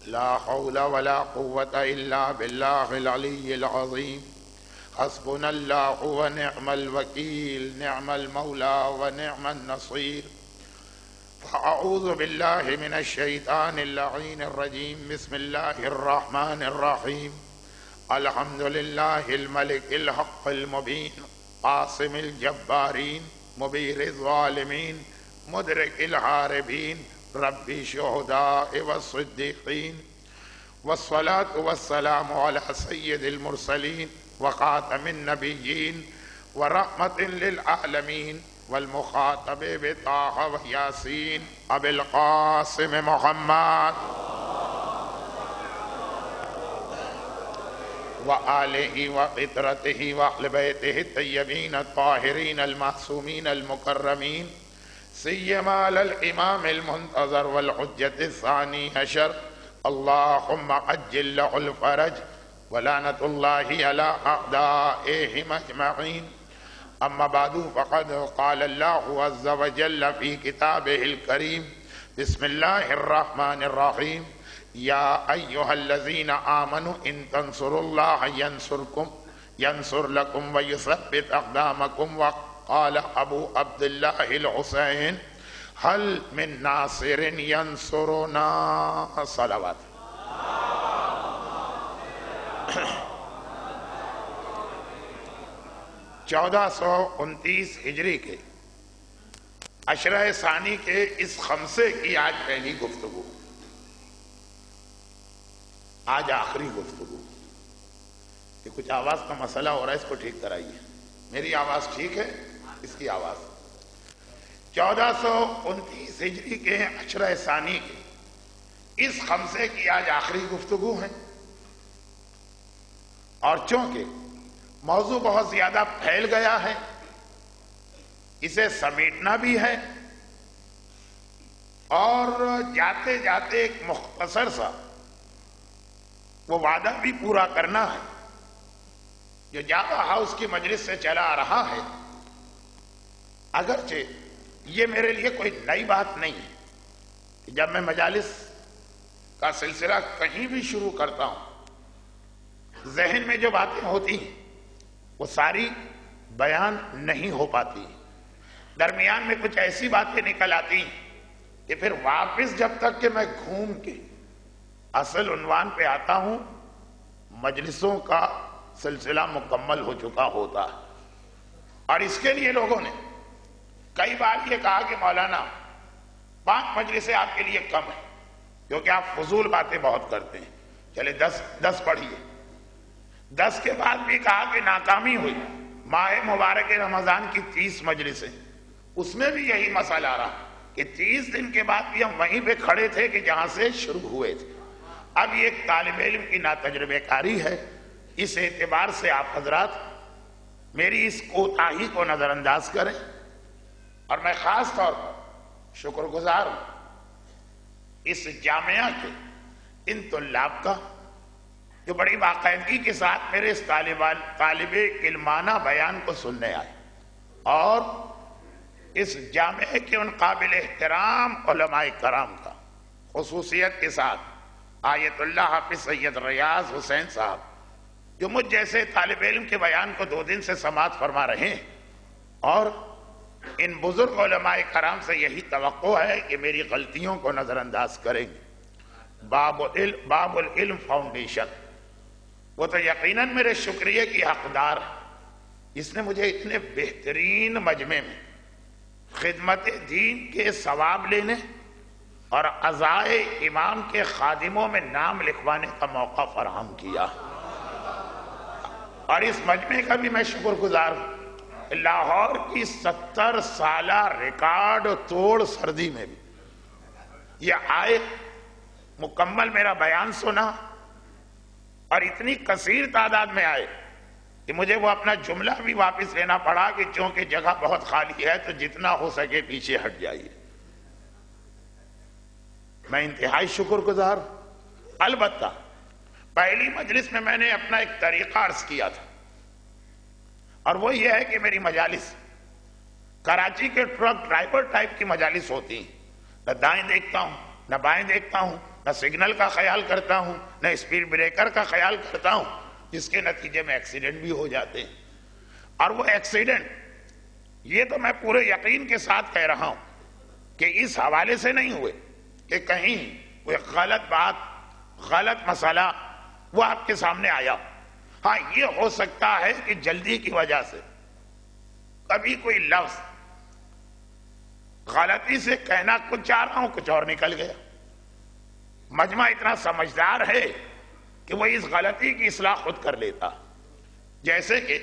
لا حول ولا قوة إلا بالله العلي العظيم حسبنا الله ونعم الوكيل نعم المولى ونعم النصير فأعوذ بالله من الشيطان اللعين الرجيم بسم الله الرحمن الرحيم الحمد لله الملك الحق المبين قاسم الجبارين مبير الظالمين مدرك الحاربين رب الشهداء والصديقين والصلاة والسلام على سيد المرسلين وخاتم النبيين ورحمة للعالمين والمخاطب بطه وياسين أبي القاسم محمد وآله وفطرته وأهل بيته الطيبين الطاهرين المعصومين المكرمين سيما للإمام المنتظر والحجة الثاني عشر اللهم عجل له الفرج ولعنة الله على أعدائهم أجمعين أما بعد فقد قال الله عز وجل في كتابه الكريم بسم الله الرحمن الرحيم يا أيها الذين آمنوا إن تنصروا الله ينصر لكم ويثبت أقدامكم وقال أبو عبد الله الحسين هل من ناصر ينصرنا صلوات 1429 ہجری کے عشرہ ثانی کے اس خمسے کی آج پہلی گفتگو، آج آخری گفتگو۔ کہ کچھ آواز کا مسئلہ ہو رہا ہے، اس کو ٹھیک کرائیے۔ میری آواز ٹھیک ہے، اس کی آواز۔ 1429 ہجری کے عشرہ ثانی کے اس خمسے کی آج آخری گفتگو ہے، اور چونکہ موضوع بہت زیادہ پھیل گیا ہے، اسے سمیٹنا بھی ہے اور جاتے جاتے ایک مختصر سا وہ وعدہ بھی پورا کرنا ہے جو جاوا ہاؤس کی مجلس سے چلا آ رہا ہے۔ اگرچہ یہ میرے لیے کوئی نئی بات نہیں ہے کہ جب میں مجالس کا سلسلہ کہیں بھی شروع کرتا ہوں، ذہن میں جو باتیں ہوتی ہیں وہ ساری بیان نہیں ہو پاتی، درمیان میں کچھ ایسی باتیں نکل آتی ہیں کہ پھر واپس جب تک کہ میں گھوم کے اصل عنوان پہ آتا ہوں مجلسوں کا سلسلہ مکمل ہو چکا ہوتا ہے۔ اور اس کے لیے لوگوں نے کئی بار یہ کہا کہ مولانا 5 مجلسیں آپ کے لیے کم ہیں کیونکہ آپ فضول باتیں بہت کرتے ہیں، چلے 10 پڑھیے۔ 10 کے بعد بھی کہا کہ ناکامی ہوئی، ماہ مبارک رمضان کی 30 مجلسیں، اس میں بھی یہی مسئلہ آ رہا کہ 30 دن کے بعد بھی ہم وہیں پہ کھڑے تھے کہ جہاں سے شروع ہوئے تھے۔ اب یہ ایک طالب علم کی ناتجربہ کاری ہے، اس اعتبار سے آپ حضرات میری اس کوتاہی کو نظر انداز کریں، اور میں خاص طور پر شکر گزار ہوں اس جامعہ کے ان طلاب کا جو بڑی باقاعدگی کے ساتھ میرے اس طالب علمانہ بیان کو سننے آئے، اور اس جامعہ کے ان قابل احترام علماء کرام کا خصوصیت کے ساتھ آیت اللہ حافظ سید ریاض حسین صاحب جو مجھ جیسے طالب علم کے بیان کو 2 دن سے سماعت فرما رہے ہیں، اور ان بزرگ علماء کرام سے یہی توقع ہے کہ میری غلطیوں کو نظر انداز کریں گے۔ باب العلم فاؤنڈیشن وہ تو یقیناً میرے شکریہ کی حقدار ہے، اس نے مجھے اتنے بہترین مجمع میں خدمت دین کے ثواب لینے اور عزائے امام کے خادموں میں نام لکھوانے کا موقع فراہم کیا، اور اس مجمع کا بھی میں شکر گزار ہوں۔ لاہور کی 70 سالہ ریکارڈ توڑ سردی میں بھی یہ آئے، مکمل میرا بیان سنا، اور اتنی کثیر تعداد میں آئے کہ مجھے وہ اپنا جملہ بھی واپس لینا پڑا کہ چونکہ جگہ بہت خالی ہے تو جتنا ہو سکے پیچھے ہٹ جائیے۔ میں انتہائی شکر گزار ہوں۔ البتہ پہلی مجلس میں میں نے اپنا ایک طریقہ عرض کیا تھا، اور وہ یہ ہے کہ میری مجالس کراچی کے ٹرک ڈرائیور ٹائپ کی مجالس ہوتی ہیں، نہ دائیں دیکھتا ہوں نہ بائیں دیکھتا ہوں، نہ سگنل کا خیال کرتا ہوں، نہ اسپیڈ بریکر کا خیال کرتا ہوں، جس کے نتیجے میں ایکسیڈنٹ بھی ہو جاتے ہیں۔ اور وہ ایکسیڈنٹ، یہ تو میں پورے یقین کے ساتھ کہہ رہا ہوں کہ اس حوالے سے نہیں ہوئے کہ کہیں کوئی غلط بات، غلط مسئلہ وہ آپ کے سامنے آیا۔ ہاں یہ ہو سکتا ہے کہ جلدی کی وجہ سے کبھی کوئی لفظ غلطی سے کہنا کچھ چاہ رہا ہوں، کچھ اور نکل گیا۔ مجمع اتنا سمجھدار ہے کہ وہ اس غلطی کی اصلاح خود کر لیتا۔ جیسے کہ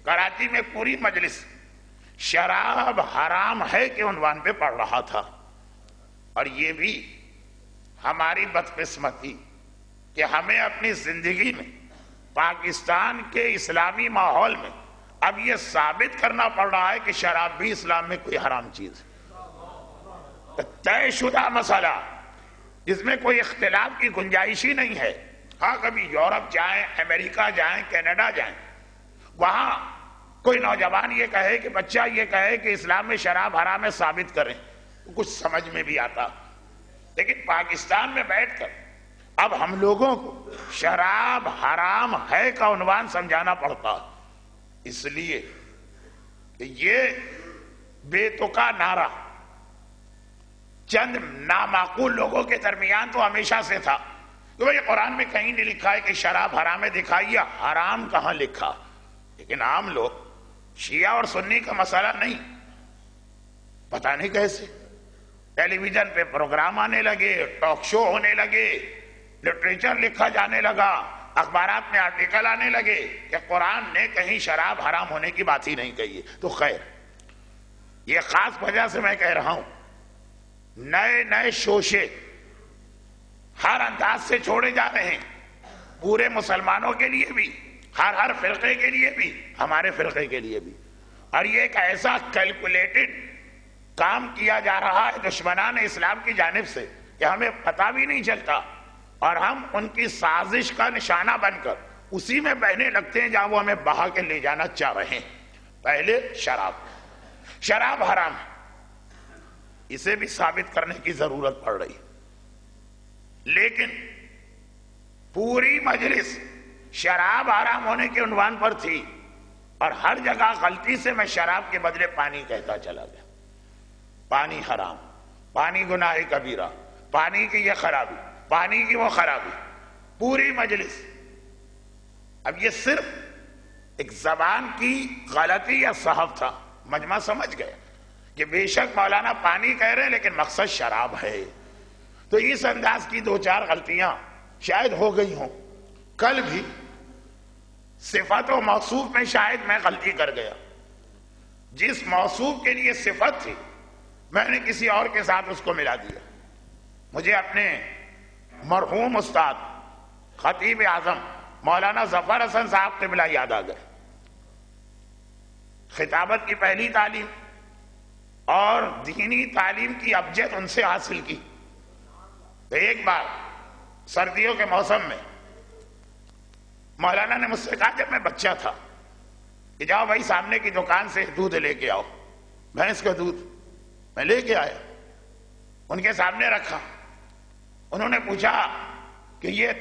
کراچی میں پوری مجلس شراب حرام ہے کے عنوان پہ پڑھ رہا تھا، اور یہ بھی ہماری بدقسمتی کہ ہمیں اپنی زندگی میں پاکستان کے اسلامی ماحول میں اب یہ ثابت کرنا پڑ رہا ہے کہ شراب بھی اسلام میں کوئی حرام چیز ہے، طے شدہ مسئلہ جس میں کوئی اختلاف کی گنجائش ہی نہیں ہے۔ ہاں کبھی یورپ جائیں، امریکہ جائیں، کینیڈا جائیں، وہاں کوئی نوجوان یہ کہے کہ بچہ یہ کہے کہ اسلام میں شراب حرام ہے، ثابت کریں، تو کچھ سمجھ میں بھی آتا۔ لیکن پاکستان میں بیٹھ کر اب ہم لوگوں کو شراب حرام ہے کا عنوان سمجھانا پڑتا، اس لیے کہ یہ بے تکا نعرہ چند نامعقول لوگوں کے درمیان تو ہمیشہ سے تھا کہ بھئی قرآن میں کہیں نہیں لکھا ہے کہ شراب حرام ہے، دکھائیے حرام کہاں لکھا۔ لیکن عام لوگ شیعہ اور سنی کا مسئلہ نہیں، پتہ نہیں کیسے ٹیلی ویژن پہ پروگرام آنے لگے، ٹاک شو ہونے لگے، لٹریچر لکھا جانے لگا، اخبارات میں آرٹیکل آنے لگے کہ قرآن نے کہیں شراب حرام ہونے کی بات ہی نہیں کہی ہے۔ تو خیر یہ خاص وجہ سے میں کہہ رہا ہوں، نئے نئے شوشے ہر انداز سے چھوڑے جا رہے ہیں، پورے مسلمانوں کے لیے بھی، ہر فرقے کے لیے بھی، ہمارے فرقے کے لیے بھی۔ اور یہ ایک ایسا کیلکولیٹڈ کام کیا جا رہا ہے دشمنان اسلام کی جانب سے کہ ہمیں پتہ بھی نہیں چلتا، اور ہم ان کی سازش کا نشانہ بن کر اسی میں بہنے لگتے ہیں جہاں وہ ہمیں بہا کے لے جانا چاہ رہے ہیں۔ پہلے شراب حرام ہے، اسے بھی ثابت کرنے کی ضرورت پڑ رہی، لیکن پوری مجلس شراب حرام ہونے کے عنوان پر تھی، اور ہر جگہ غلطی سے میں شراب کے بدلے پانی کہتا چلا گیا۔ پانی حرام، پانی گناہ کبیرہ، پانی کی یہ خرابی، پانی کی وہ خرابی، پوری مجلس۔ اب یہ صرف ایک زبان کی غلطی یا صحف تھا، مجمع سمجھ گیا کہ بے شک مولانا پانی کہہ رہے ہیں لیکن مقصد شراب ہے۔ تو اس انداز کی دو چار غلطیاں شاید ہو گئی ہوں۔ کل بھی صفت و موصوف میں شاید میں غلطی کر گیا، جس موصوف کے لیے صفت تھی میں نے کسی اور کے ساتھ اس کو ملا دیا۔ مجھے اپنے مرحوم استاد خطیب اعظم مولانا ظفر حسن صاحب قبلہ یاد آ گئے۔ خطابت کی پہلی تعلیم اور دینی تعلیم کی ابجد ان سے حاصل کی۔ تو ایک بار سردیوں کے موسم میں مولانا نے مجھ سے کہا، جب میں بچہ تھا، کہ جاؤ بھائی سامنے کی دکان سے دودھ لے کے آؤ۔ بھینس کا دودھ میں لے کے آیا، ان کے سامنے رکھا۔ انہوں نے پوچھا کہ یہ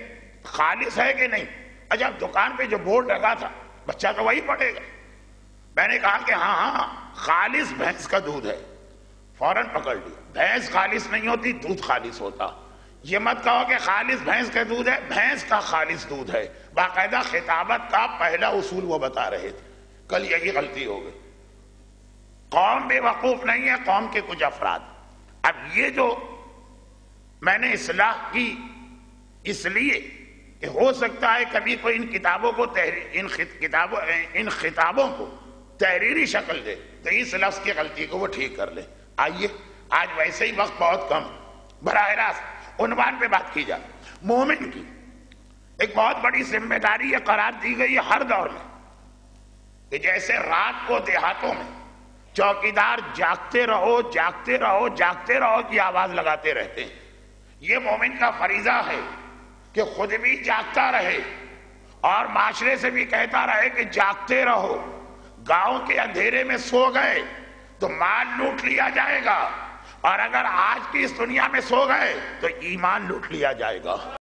خالص ہے کہ نہیں؟ اچھا دکان پہ جو بورڈ لگا تھا بچہ تو وہی پڑے گا۔ میں نے کہا کہ ہاں خالص بھینس کا دودھ ہے۔ فوراً پکڑ لیا، بھینس خالص نہیں ہوتی، دودھ خالص ہوتا۔ یہ مت کہو کہ خالص بھینس کا دودھ ہے، بھینس کا خالص دودھ ہے۔ باقاعدہ خطابت کا پہلا اصول وہ بتا رہے تھے۔ کل یہی غلطی ہو گئی۔ قوم بے وقوف نہیں ہے، قوم کے کچھ افراد۔ اب یہ جو میں نے اصلاح کی اس لیے کہ ہو سکتا ہے کبھی کوئی ان کتابوں کو ان خطابوں کو تحریری شکل دے تو اس لفظ کی غلطی کو وہ ٹھیک کر لے۔ آئیے آج ویسے ہی وقت بہت کم، براہ راست عنوان پہ بات کی جائے۔ مومن کی ایک بہت بڑی ذمہ داری یہ قرار دی گئی ہے ہر دور میں کہ جیسے رات کو دیہاتوں میں چوکیدار جاگتے رہو جاگتے رہو جاگتے رہو کی آواز لگاتے رہتے ہیں، یہ مومن کا فریضہ ہے کہ خود بھی جاگتا رہے اور معاشرے سے بھی کہتا رہے کہ جاگتے رہو۔ گاؤں کے اندھیرے میں سو گئے تو مال لوٹ لیا جائے گا، اور اگر آج کی اس دنیا میں سو گئے تو ایمان لوٹ لیا جائے گا.